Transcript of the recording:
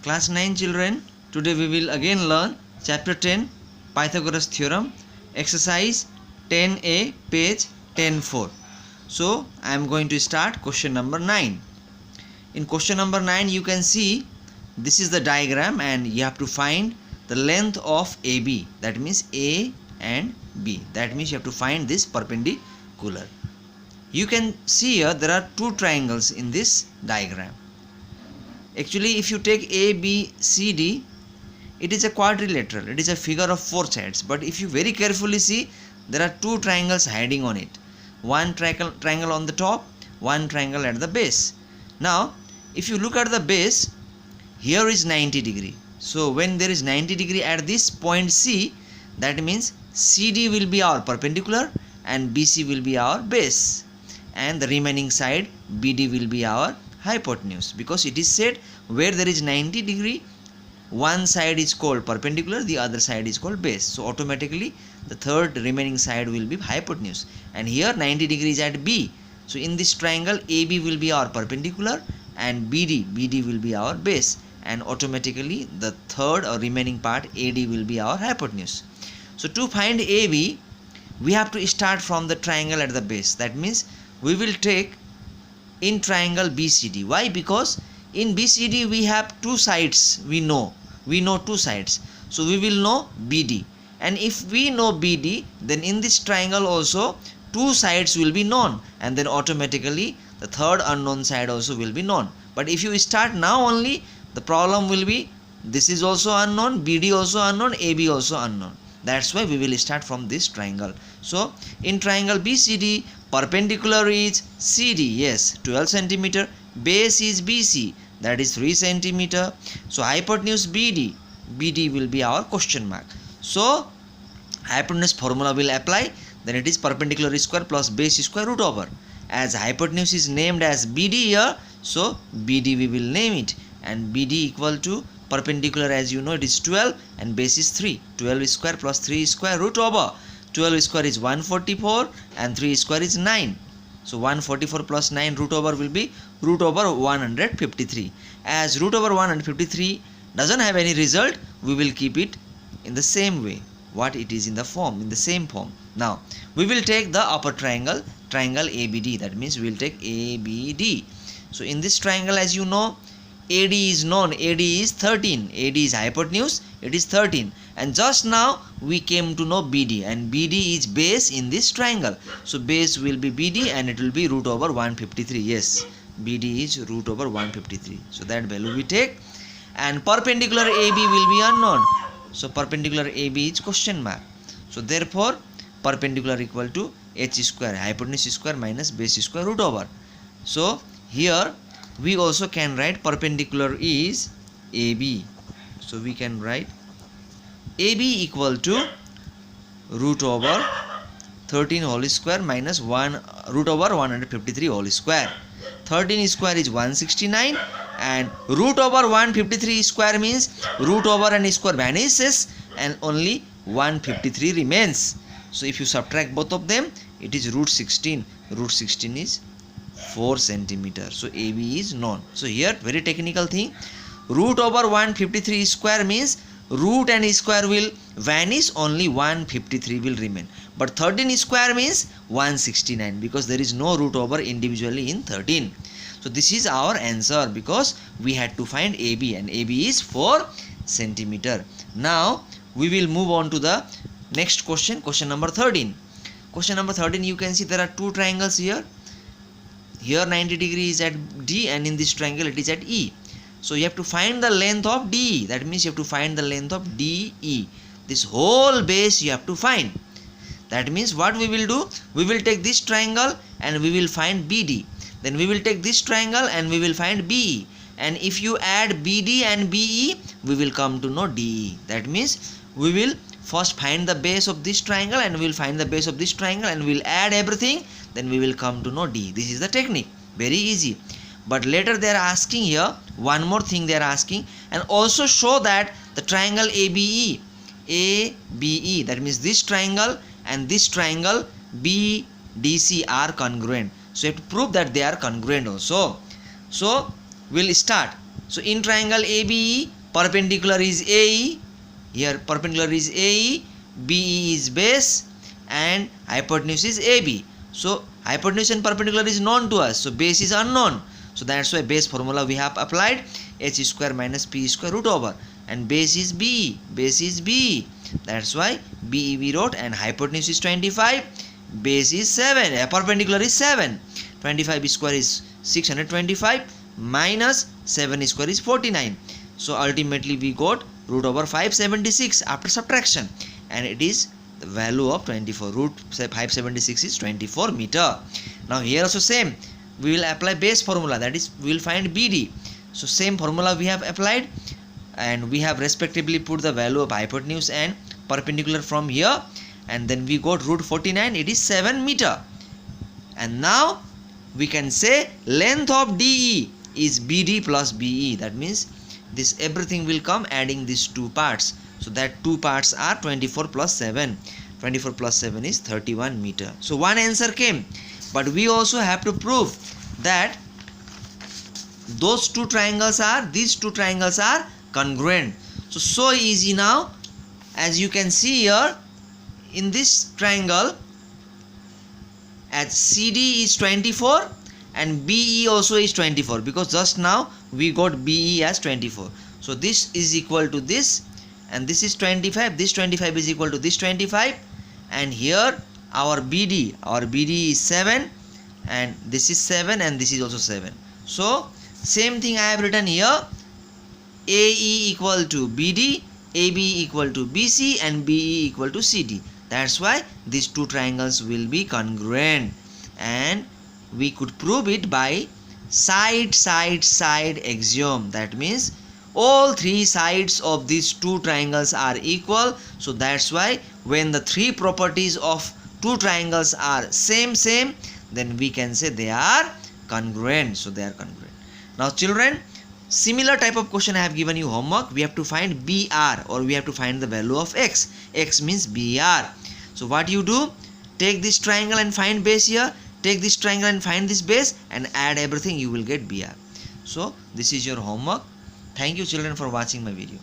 Class 9 children, today we will again learn chapter 10 Pythagoras theorem, exercise 10a, page 10.4. So I am going to start question number 9. In question number 9 you can see this is the diagram and you have to find the length of AB, that means A and B, that means you have to find this perpendicular. You can see here there are two triangles in this diagram. Actually, if you take A, B, C, D, it is a quadrilateral. It is a figure of four sides. But if you very carefully see, there are two triangles hiding on it. One triangle on the top, one triangle at the base. Now, if you look at the base, here is 90 degree. So, when there is 90 degree at this point C, that means CD will be our perpendicular and BC will be our base. And the remaining side BD will be our hypotenuse, because it is said where there is 90 degree, one side is called perpendicular, the other side is called base. So automatically the third remaining side will be hypotenuse, and here 90 degrees at B. So in this triangle AB will be our perpendicular and BD will be our base, and automatically the third or remaining part AD will be our hypotenuse. So to find AB, we have to start from the triangle at the base. That means we will take in triangle BCD. Why? Because in BCD we have two sides. We know two sides, so we will know BD, and if we know BD, then in this triangle also two sides will be known, and then automatically the third unknown side also will be known. But if you start now only, the problem will be this is also unknown, BD also unknown, AB also unknown. That's why we will start from this triangle. So in triangle BCD, perpendicular is CD, yes, 12 centimeter, base is BC, that is 3 centimeter. So hypotenuse BD will be our question mark. So hypotenuse formula will apply, then it is perpendicular square plus base square root over. As hypotenuse is named as BD here, so BD we will name it, and BD equal to perpendicular, as you know, it is 12 and base is 3. 12 square plus 3 square root over. 12 square is 144 and 3 square is 9. So 144 plus 9 root over will be root over 153. As root over 153 doesn't have any result, we will keep it in the same way what it is in the form, in the same form. Now we will take the upper triangle, triangle ABD, that means we will take ABD. So in this triangle, as you know, AD is known, AD is 13, AD is hypotenuse, it is 13, and just now we came to know BD, and BD is base in this triangle. So base will be BD and it will be root over 153. Yes, BD is root over 153. So that value we take, and perpendicular AB will be unknown. So perpendicular AB is question mark. So therefore perpendicular equal to h square, hypotenuse square minus base square root over. So here we also can write perpendicular is AB. So we can write AB equal to root over 13 whole square minus 1 root over 153 whole square. 13 square is 169 and root over 153 square means root over and square vanishes and only 153 remains. So if you subtract both of them, it is root 16. Root 16 is 4 centimeter. So AB is known. So here very technical thing, root over 153 square means root and square will vanish, only 153 will remain. But 13 square means 169, because there is no root over individually in 13. So this is our answer, because we had to find AB, and AB is 4 centimeter. Now we will move on to the next question, question number 13. Question number 13, you can see there are two triangles here. Here 90 degree is at D, and in this triangle it is at E. So you have to find the length of DE. That means you have to find the length of DE. This whole base you have to find. That means what we will do? We will take this triangle and we will find BD. Then we will take this triangle and we will find BE. And if you add BD and BE, we will come to know DE. That means we will first find the base of this triangle and we will find the base of this triangle and we will add everything. Then we will come to know D. This is the technique. Very easy. But later they are asking here, one more thing they are asking, and also show that the triangle ABE, that means this triangle and this triangle BDC are congruent. So you have to prove that they are congruent also. So we'll start. So in triangle ABE, perpendicular is AE. Here perpendicular is AE, BE is base, and hypotenuse is AB. So hypotenuse and perpendicular is known to us, so base is unknown. So that's why base formula we have applied, h square minus p square root over, and base is BE, base is BE. That's why BE we wrote, and hypotenuse is 25, base is 7, perpendicular is 7. 25 square is 625 minus 7 square is 49. So ultimately we got root over 576 after subtraction, and it is the value of 24. Root 576 is 24 meter. Now here also same, we will apply base formula, that is we will find BD. So same formula we have applied, and we have respectively put the value of hypotenuse and perpendicular from here, and then we got root 49, it is 7 meter. And now we can say length of DE is BD plus BE. That means this everything will come adding these two parts. So that two parts are 24 plus 7. 24 plus 7 is 31 meter. So one answer came. But we also have to prove that these two triangles are congruent. So easy now. As you can see here, in this triangle, as CD is 24 and BE also is 24, because just now we got BE as 24. So this is equal to this, and this is 25, this 25 is equal to this 25, and here our BD is 7, and this is 7, and this is also 7. So same thing I have written here, AE equal to BD, AB equal to BC, and BE equal to CD. That's why these two triangles will be congruent, and we could prove it by side axiom. That means all three sides of these two triangles are equal. So that's why when the three properties of two triangles are same, then we can say they are congruent. So they are congruent. Now children, similar type of question I have given you homework. We have to find BR, or we have to find the value of X. X means BR. So what you do, take this triangle and find base here, take this triangle and find this base, and add everything, you will get BR. So this is your homework. Thank you children for watching my video.